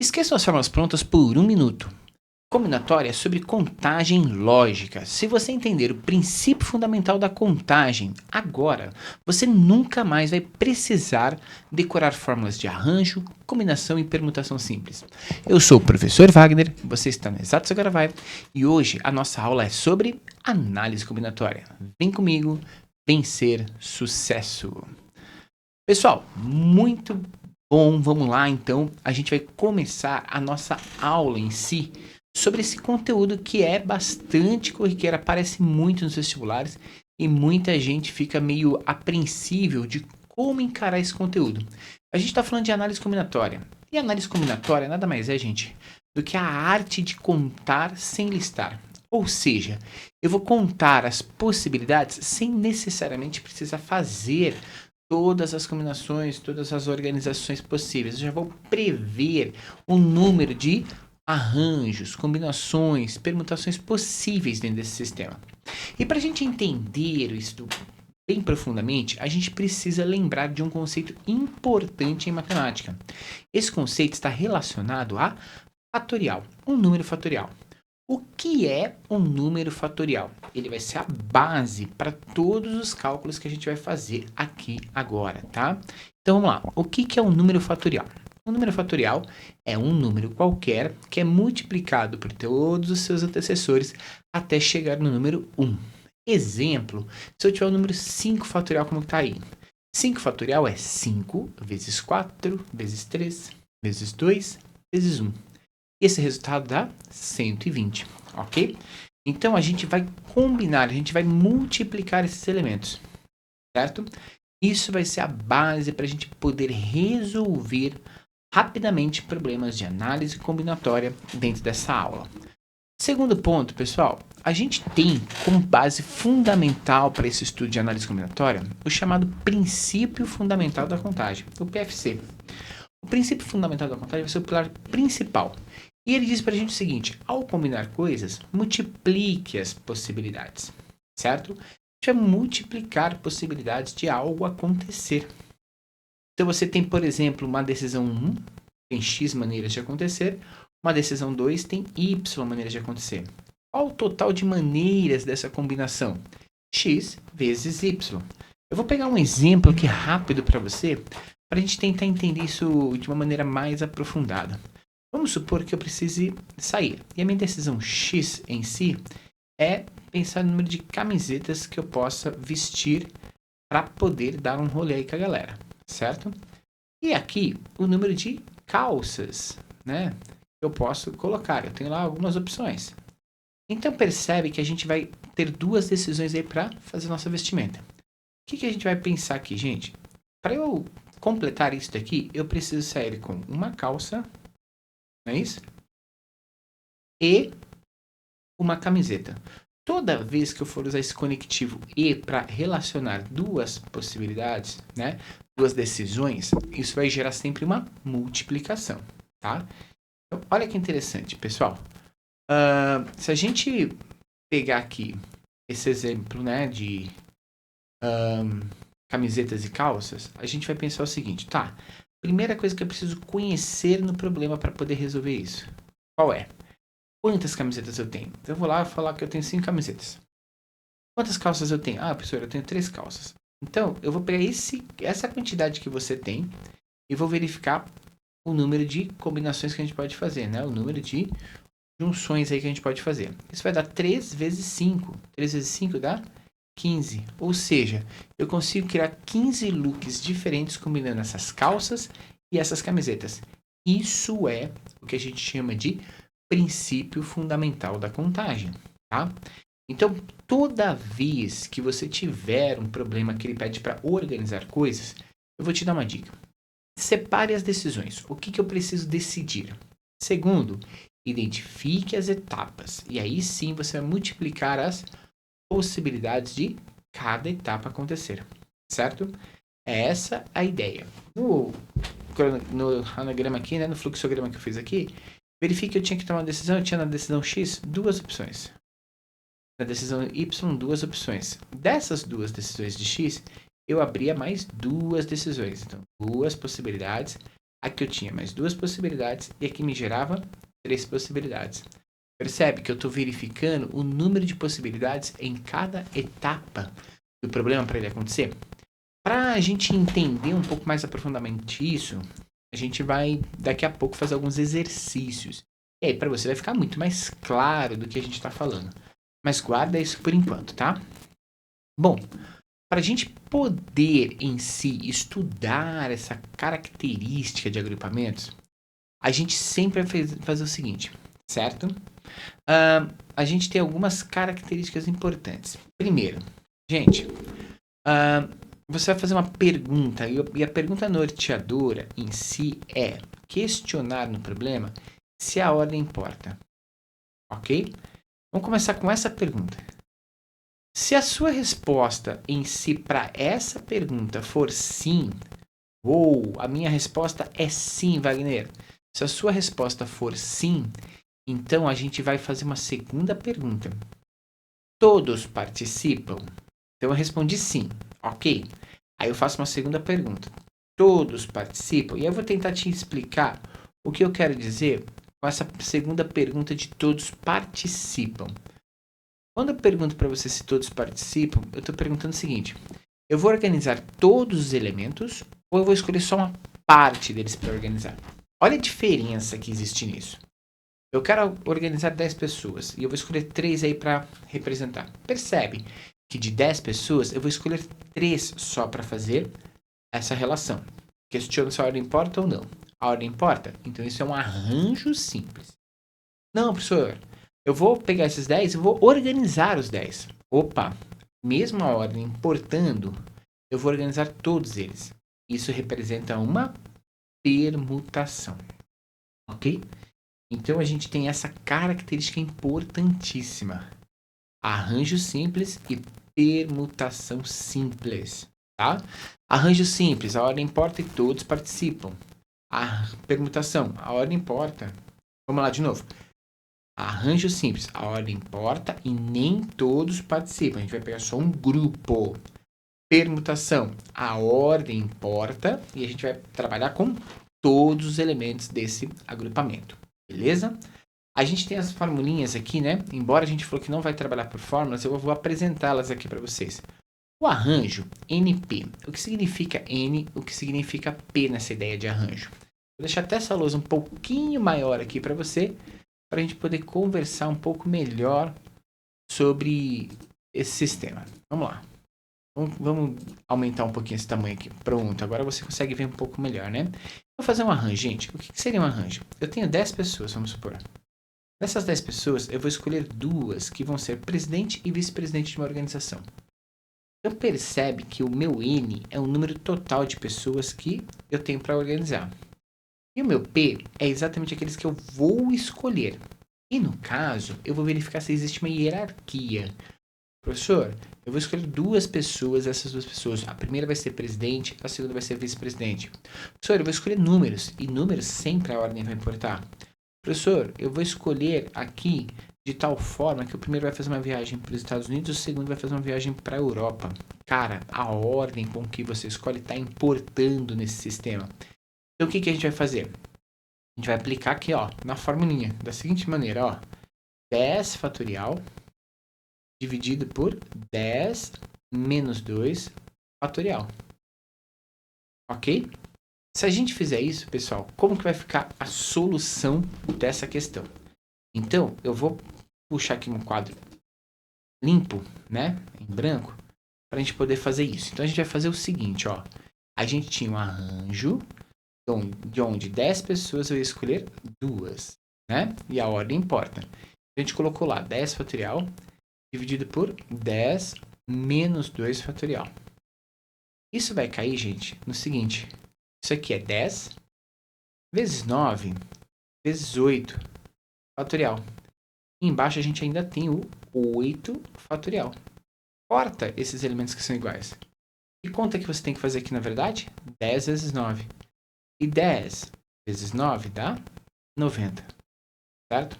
Esqueça as fórmulas prontas por um minuto. Combinatória é sobre contagem lógica. Se você entender o princípio fundamental da contagem agora, você nunca mais vai precisar decorar fórmulas de arranjo, combinação e permutação simples. Eu sou o professor Wagner, você está no Exatos Agora Vai, e hoje a nossa aula é sobre análise combinatória. Vem comigo, vencer sucesso. Pessoal, muito bom, vamos lá então. A gente vai começar a nossa aula em si sobre esse conteúdo que é bastante corriqueiro, aparece muito nos vestibulares e muita gente fica meio apreensível de como encarar esse conteúdo. A gente está falando de análise combinatória. E análise combinatória nada mais é, gente, do que a arte de contar sem listar. Ou seja, eu vou contar as possibilidades sem necessariamente precisar fazer todas as combinações, todas as organizações possíveis. Eu já vou prever o número de arranjos, combinações, permutações possíveis dentro desse sistema. E para a gente entender isso bem profundamente, a gente precisa lembrar de um conceito importante em matemática. Esse conceito está relacionado a fatorial, um número fatorial. O que é um número fatorial? Ele vai ser a base para todos os cálculos que a gente vai fazer aqui agora, tá? Então vamos lá. O que é um número fatorial? Um número fatorial é um número qualquer que é multiplicado por todos os seus antecessores até chegar no número 1. Exemplo, se eu tiver o número 5 fatorial, como está aí? 5 fatorial é 5 vezes 4 vezes 3 vezes 2 vezes 1. Esse resultado dá 120, ok? Então, a gente vai combinar, a gente vai multiplicar esses elementos, certo? Isso vai ser a base para a gente poder resolver rapidamente problemas de análise combinatória dentro dessa aula. Segundo ponto, pessoal, a gente tem como base fundamental para esse estudo de análise combinatória o chamado princípio fundamental da contagem, o PFC. O princípio fundamental da contagem vai ser o pilar principal. E ele diz para a gente o seguinte: ao combinar coisas, multiplique as possibilidades, certo? A gente vai multiplicar possibilidades de algo acontecer. Então você tem, por exemplo, uma decisão 1, tem X maneiras de acontecer, uma decisão 2 tem Y maneiras de acontecer. Qual o total de maneiras dessa combinação? X vezes Y. Eu vou pegar um exemplo aqui rápido para você, para a gente tentar entender isso de uma maneira mais aprofundada. Vamos supor que eu precise sair. E a minha decisão X em si é pensar no número de camisetas que eu possa vestir para poder dar um rolê aí com a galera, certo? E aqui o número de calças, né? Que eu posso colocar. Eu tenho lá algumas opções. Então percebe que a gente vai ter duas decisões aí para fazer nossa vestimenta. O que a gente vai pensar aqui, gente? Para eu completar isso daqui, eu preciso sair com uma calça, não é isso? E uma camiseta. Toda vez que eu for usar esse conectivo e para relacionar duas possibilidades, né, duas decisões, isso vai gerar sempre uma multiplicação, tá? Então, olha que interessante, pessoal. Se a gente pegar aqui esse exemplo, né, de camisetas e calças, a gente vai pensar o seguinte, tá? Primeira coisa que eu preciso conhecer no problema para poder resolver isso. Qual é? Quantas camisetas eu tenho? Então eu vou lá falar que eu tenho 5 camisetas. Quantas calças eu tenho? Ah, professor, eu tenho 3 calças. Então, eu vou pegar essa quantidade que você tem e vou verificar o número de combinações que a gente pode fazer, né? O número de junções aí que a gente pode fazer. Isso vai dar 3 vezes 5. 3 vezes 5 dá 15. Ou seja, eu consigo criar 15 looks diferentes combinando essas calças e essas camisetas. Isso é o que a gente chama de princípio fundamental da contagem, tá? Então, toda vez que você tiver um problema que ele pede para organizar coisas, eu vou te dar uma dica. Separe as decisões. O que eu preciso decidir? Segundo, identifique as etapas. E aí sim você vai multiplicar as possibilidades de cada etapa acontecer, certo? É essa a ideia. No cronograma aqui, né, no fluxograma que eu fiz aqui, verifique que eu tinha que tomar uma decisão. Eu tinha na decisão X duas opções. Na decisão Y, duas opções. Dessas duas decisões de X, eu abria mais duas decisões. Então, duas possibilidades Aqui eu tinha mais 2 possibilidades e aqui me gerava 3 possibilidades. Percebe que eu estou verificando o número de possibilidades em cada etapa do problema para ele acontecer? Para a gente entender um pouco mais aprofundadamente isso, a gente vai daqui a pouco fazer alguns exercícios. E aí para você vai ficar muito mais claro do que a gente está falando. Mas guarda isso por enquanto, tá? Bom, para a gente poder em si estudar essa característica de agrupamentos, a gente sempre vai fazer o seguinte, certo? A gente tem algumas características importantes. Primeiro, gente, você vai fazer uma pergunta e a pergunta norteadora em si é questionar no problema se a ordem importa, ok? Vamos começar com essa pergunta. Se a sua resposta em si para essa pergunta for sim, ou a minha resposta é sim, Wagner. Se a sua resposta for sim, então a gente vai fazer uma segunda pergunta. Todos participam? Então eu respondi sim, ok. Aí eu faço uma segunda pergunta. Todos participam? E eu vou tentar te explicar o que eu quero dizer com essa segunda pergunta de todos participam. Quando eu pergunto para você se todos participam, eu estou perguntando o seguinte: eu vou organizar todos os elementos ou eu vou escolher só uma parte deles para organizar? Olha a diferença que existe nisso. Eu quero organizar 10 pessoas e eu vou escolher 3 aí para representar. Percebe que de 10 pessoas eu vou escolher 3 só para fazer essa relação. Questiono se a ordem importa ou não. A ordem importa? Então isso é um arranjo simples. Não, professor, eu vou pegar esses 10 e vou organizar os 10. Opa, mesmo a ordem importando, eu vou organizar todos eles. Isso representa uma permutação. Ok? Então a gente tem essa característica importantíssima. Arranjo simples e permutação simples. Tá? Arranjo simples, a ordem importa e todos participam. A permutação, a ordem importa. Vamos lá de novo. Arranjo simples, a ordem importa e nem todos participam. A gente vai pegar só um grupo. Permutação, a ordem importa e a gente vai trabalhar com todos os elementos desse agrupamento. Beleza? A gente tem as formulinhas aqui, né? Embora a gente falou que não vai trabalhar por fórmulas, eu vou apresentá-las aqui para vocês. O arranjo, NP. O que significa N, o que significa P nessa ideia de arranjo? Vou deixar até essa lousa um pouquinho maior aqui para você, para a gente poder conversar um pouco melhor sobre esse sistema. Vamos lá. Vamos aumentar um pouquinho esse tamanho aqui. Pronto, agora você consegue ver um pouco melhor, né? Vou fazer um arranjo, gente. O que seria um arranjo? Eu tenho 10 pessoas, vamos supor. Dessas 10 pessoas, eu vou escolher 2 que vão ser presidente e vice-presidente de uma organização. Então percebe que o meu N é o número total de pessoas que eu tenho para organizar. E o meu P é exatamente aqueles que eu vou escolher. E no caso, eu vou verificar se existe uma hierarquia. Professor, eu vou escolher 2 pessoas, essas 2 pessoas. A primeira vai ser presidente, a segunda vai ser vice-presidente. Professor, eu vou escolher números. E números sempre a ordem vai importar. Professor, eu vou escolher aqui de tal forma que o primeiro vai fazer uma viagem para os Estados Unidos, o segundo vai fazer uma viagem para a Europa. Cara, a ordem com que você escolhe está importando nesse sistema. Então, o que a gente vai fazer? A gente vai aplicar aqui, ó, na formulinha, da seguinte maneira, ó. 10 fatorial dividido por 10 menos 2 fatorial. Ok? Se a gente fizer isso, pessoal, como que vai ficar a solução dessa questão? Então, eu vou puxar aqui um quadro limpo, né, em branco, para a gente poder fazer isso. Então, a gente vai fazer o seguinte, ó. A gente tinha um arranjo de onde 10 pessoas eu ia escolher 2, né? E a ordem importa. A gente colocou lá 10 fatorial dividido por 10 menos 2 fatorial. Isso vai cair, gente, no seguinte. Isso aqui é 10 vezes 9 vezes 8 fatorial. E embaixo a gente ainda tem o 8 fatorial. Corta esses elementos que são iguais. Que conta que você tem que fazer aqui, na verdade? 10 vezes 9. E 10 vezes 9 dá 90. Certo?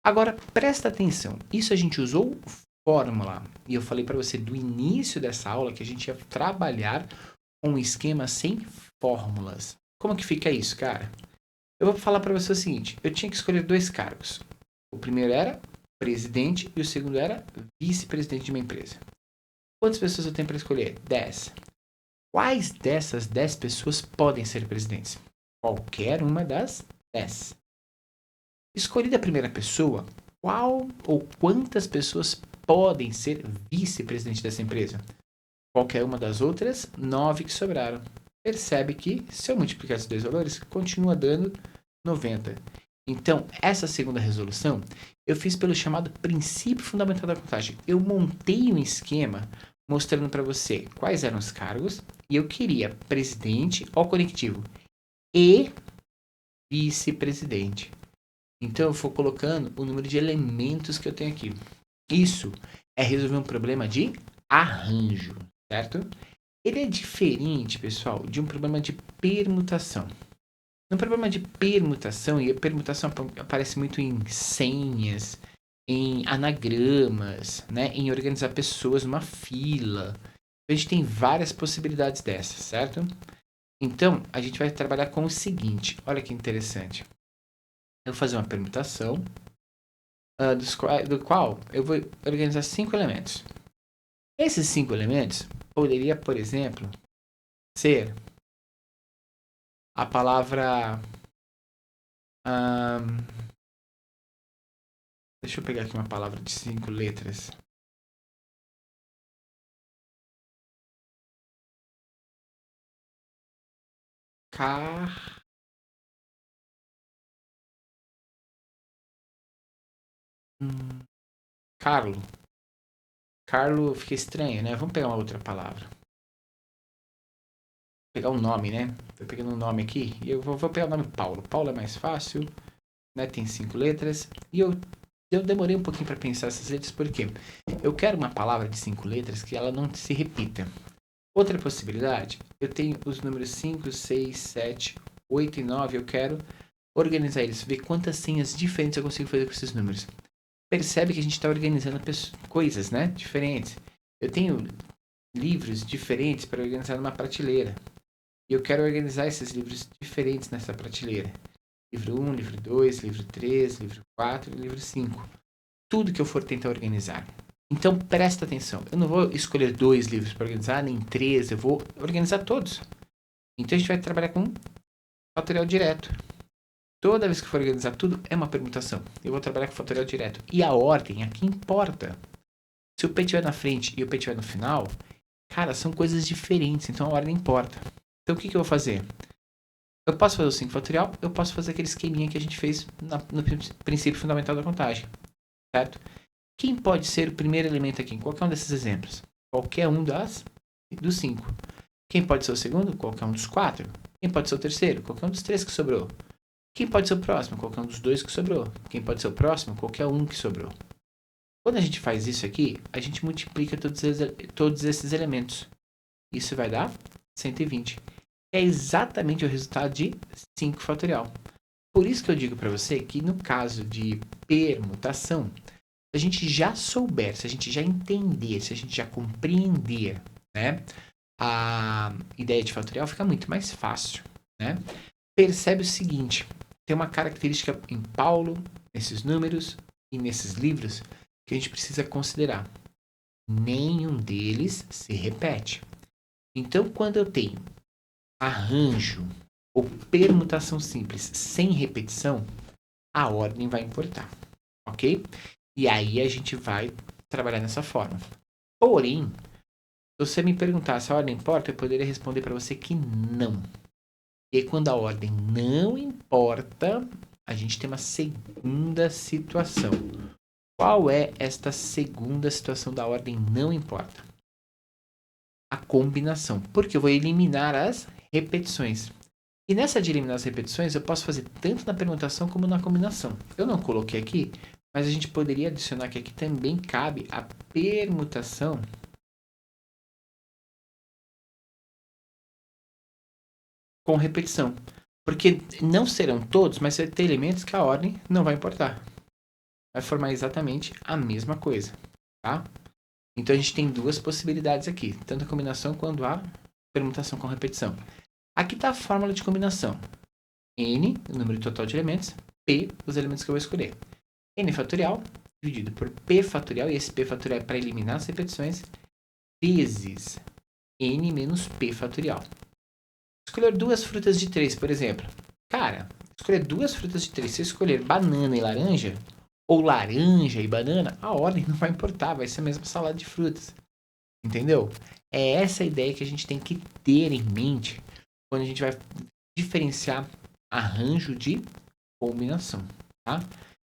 Agora, presta atenção. Isso a gente usou fórmula. E eu falei para você do início dessa aula que a gente ia trabalhar com um esquema sem fórmulas. Como que fica isso, cara? Eu vou falar para você o seguinte, eu tinha que escolher 2 cargos. O primeiro era presidente e o segundo era vice-presidente de uma empresa. Quantas pessoas eu tenho para escolher? 10. Quais dessas 10 pessoas podem ser presidentes? Qualquer uma das 10. Escolhida a primeira pessoa, qual ou quantas pessoas podem ser vice-presidente dessa empresa? Qualquer uma das outras 9 que sobraram. Percebe que, se eu multiplicar esses 2 valores, continua dando 90. Então, essa segunda resolução, eu fiz pelo chamado princípio fundamental da contagem. Eu montei um esquema mostrando para você quais eram os cargos e eu queria presidente ao conectivo e vice-presidente. Então, eu vou colocando o número de elementos que eu tenho aqui. Isso é resolver um problema de arranjo, certo? Ele é diferente, pessoal, de um problema de permutação. No problema de permutação, e a permutação aparece muito em senhas, em anagramas, né? Em organizar pessoas numa fila. A gente tem várias possibilidades dessas, certo? Então, a gente vai trabalhar com o seguinte. Olha que interessante. Eu vou fazer uma permutação, do qual eu vou organizar 5 elementos. Esses 5 elementos poderia, por exemplo, ser a palavra... deixa eu pegar aqui uma palavra de 5 letras. Carlo. Carlo fica estranho, né? Vamos pegar uma outra palavra. Pegar um nome, né? Tô pegando um nome aqui. E eu vou pegar o nome Paulo. Paulo é mais fácil, né? Tem 5 letras. E eu demorei um pouquinho para pensar essas letras, porque eu quero uma palavra de 5 letras que ela não se repita. Outra possibilidade, eu tenho os números 5, 6, 7, 8 e 9. Eu quero organizar eles, ver quantas senhas diferentes eu consigo fazer com esses números. Percebe que a gente está organizando coisas, né? Diferentes. Eu tenho livros diferentes para organizar numa prateleira. E eu quero organizar esses livros diferentes nessa prateleira. Livro 1, livro 2, livro 3, livro 4 e livro 5. Tudo que eu for tentar organizar. Então, presta atenção. Eu não vou escolher 2 livros para organizar, nem 3. Eu vou organizar todos. Então, a gente vai trabalhar com fatorial direto. Toda vez que for organizar tudo, é uma permutação. Eu vou trabalhar com fatorial direto. E a ordem aqui importa. Se o P estiver na frente e o P estiver no final, cara, são coisas diferentes. Então, a ordem importa. Então, o que eu vou fazer? Eu posso fazer o 5 fatorial, eu posso fazer aquele esqueminha que a gente fez no princípio fundamental da contagem. Certo? Quem pode ser o primeiro elemento aqui em qualquer um desses exemplos? Qualquer um dos 5. Quem pode ser o segundo? Qualquer um dos 4. Quem pode ser o terceiro? Qualquer um dos 3 que sobrou. Quem pode ser o próximo? Qualquer um dos 2 que sobrou. Quem pode ser o próximo? Qualquer um que sobrou. Quando a gente faz isso aqui, a gente multiplica todos esses elementos. Isso vai dar 120. É exatamente o resultado de 5 fatorial. Por isso que eu digo para você que no caso de permutação, se a gente já souber, se a gente já entender, se a gente já compreender, né, a ideia de fatorial, fica muito mais fácil, né? Percebe o seguinte, tem uma característica em Paulo, nesses números e nesses livros, que a gente precisa considerar. Nenhum deles se repete. Então, quando eu tenho arranjo ou permutação simples sem repetição, a ordem vai importar, ok? E aí a gente vai trabalhar dessa forma. Porém, se você me perguntar se a ordem importa, eu poderia responder para você que não. E quando a ordem não importa, a gente tem uma segunda situação. Qual é esta segunda situação da ordem não importa? A combinação. Porque eu vou eliminar as repetições. E nessa de eliminar as repetições, eu posso fazer tanto na permutação como na combinação. Eu não coloquei aqui, mas a gente poderia adicionar que aqui também cabe a permutação com repetição. Porque não serão todos, mas vai ter elementos que a ordem não vai importar. Vai formar exatamente a mesma coisa, tá? Então a gente tem 2 possibilidades aqui, tanto a combinação quanto a permutação com repetição. Aqui está a fórmula de combinação. N, o número total de elementos, P, os elementos que eu vou escolher. N fatorial, dividido por P fatorial, e esse P fatorial é para eliminar as repetições, vezes N menos P fatorial. Escolher duas frutas de 3, por exemplo. Cara, escolher duas frutas de 3, se eu escolher banana e laranja, ou laranja e banana, a ordem não vai importar, vai ser a mesma salada de frutas. Entendeu? É essa a ideia que a gente tem que ter em mente quando a gente vai diferenciar arranjo de combinação, tá?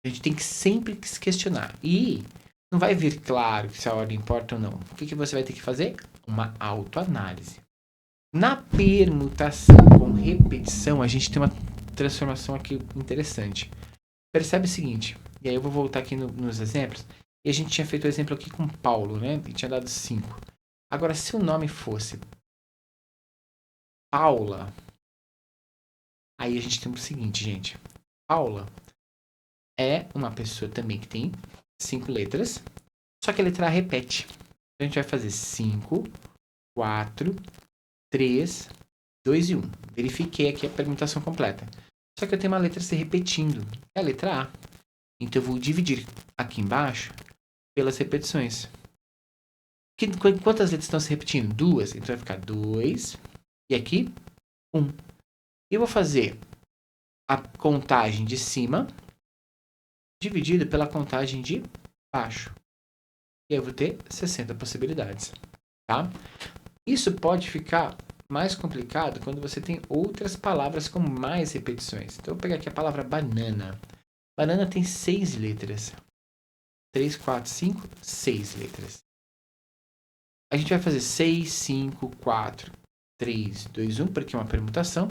A gente tem que sempre se questionar. E não vai vir claro se a ordem importa ou não. O que você vai ter que fazer? Uma autoanálise. Na permutação com repetição, a gente tem uma transformação aqui interessante. Percebe o seguinte, e aí eu vou voltar aqui nos exemplos, e a gente tinha feito o exemplo aqui com Paulo, né? E tinha dado 5. Agora, se o nome fosse Paula, aí a gente tem o seguinte, gente. Paula é uma pessoa também que tem 5 letras, só que a letra A repete. Então a gente vai fazer 5, 4, 3, 2 e 1. Verifiquei aqui a permutação completa. Só que eu tenho uma letra se repetindo. É a letra A. Então eu vou dividir aqui embaixo pelas repetições. Quantas letras estão se repetindo? 2. Então vai ficar 2 e aqui 1. Eu vou fazer a contagem de cima dividido pela contagem de baixo. E aí eu vou ter 60 possibilidades. Tá? Isso pode ficar mais complicado quando você tem outras palavras com mais repetições. Então eu vou pegar aqui a palavra banana. Banana tem 6 letras. 3, 4, 5, 6 letras. A gente vai fazer 6, 5, 4, 3, 2, 1, porque é uma permutação.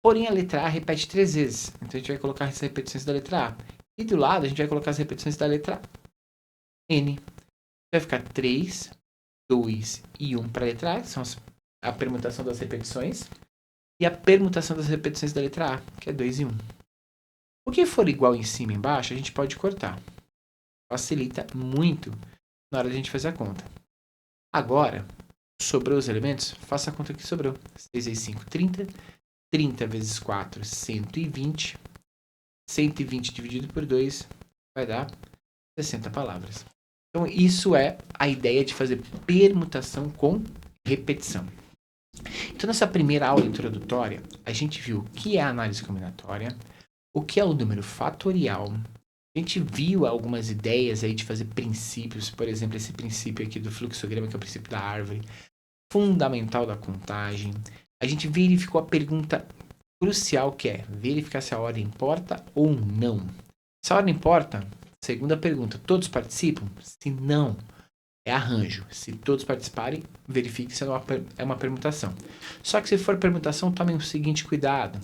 Porém, a letra A repete 3 vezes. Então, a gente vai colocar as repetições da letra A. E do lado, a gente vai colocar as repetições da letra N. Vai ficar 3, 2 e 1 para a letra A, que são a permutação das repetições. E a permutação das repetições da letra A, que é 2 e 1. O que for igual em cima e embaixo, a gente pode cortar. Facilita muito na hora de a gente fazer a conta. Agora, sobrou os elementos? Faça a conta que sobrou. 6 vezes 5, 30. 30 vezes 4, 120. 120 dividido por 2 vai dar 60 palavras. Então, isso é a ideia de fazer permutação com repetição. Então, nessa primeira aula introdutória, a gente viu o que é a análise combinatória, o que é o número fatorial. A gente viu algumas ideias aí de fazer princípios, por exemplo, esse princípio aqui do fluxograma, que é o princípio da árvore, fundamental da contagem. A gente verificou a pergunta crucial, que é verificar se a ordem importa ou não. Se a ordem importa, segunda pergunta, todos participam? Se não, é arranjo. Se todos participarem, verifique se é uma permutação. Só que se for permutação, tomem o seguinte cuidado,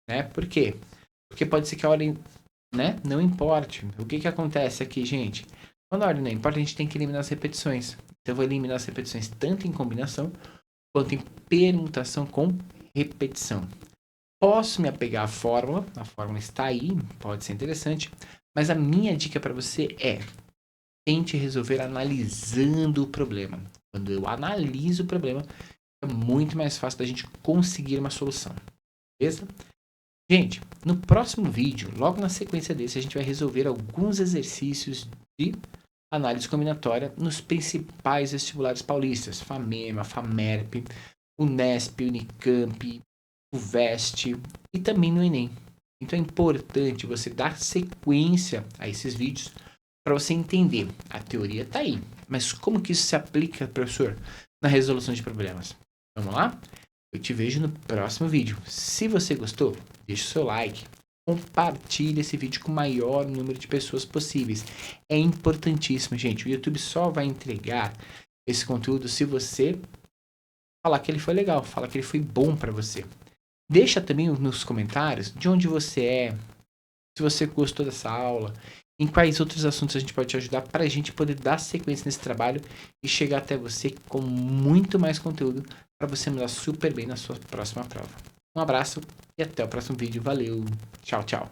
né? Por quê? Porque pode ser que a ordem, né, não importe. O que acontece aqui, gente? Quando a ordem não importa, a gente tem que eliminar as repetições. Então, eu vou eliminar as repetições tanto em combinação quanto em permutação com repetição. Posso me apegar à fórmula, a fórmula está aí, pode ser interessante, mas a minha dica para você é: tente resolver analisando o problema. Quando eu analiso o problema, é muito mais fácil da gente conseguir uma solução. Beleza? Gente, no próximo vídeo, logo na sequência desse, a gente vai resolver alguns exercícios de análise combinatória nos principais vestibulares paulistas: FAMEMA, FAMERP, Unesp, Unicamp, UVEST e também no Enem. Então é importante você dar sequência a esses vídeos para você entender. A teoria está aí, mas como que isso se aplica, professor, na resolução de problemas? Vamos lá? Eu te vejo no próximo vídeo. Se você gostou, deixa o seu like, compartilhe esse vídeo com o maior número de pessoas possíveis. É importantíssimo, gente. O YouTube só vai entregar esse conteúdo se você falar que ele foi legal, falar que ele foi bom para você. Deixa também nos comentários de onde você é, se você gostou dessa aula, em quais outros assuntos a gente pode te ajudar para a gente poder dar sequência nesse trabalho e chegar até você com muito mais conteúdo para você mandar super bem na sua próxima prova. Um abraço e até o próximo vídeo. Valeu. Tchau, tchau.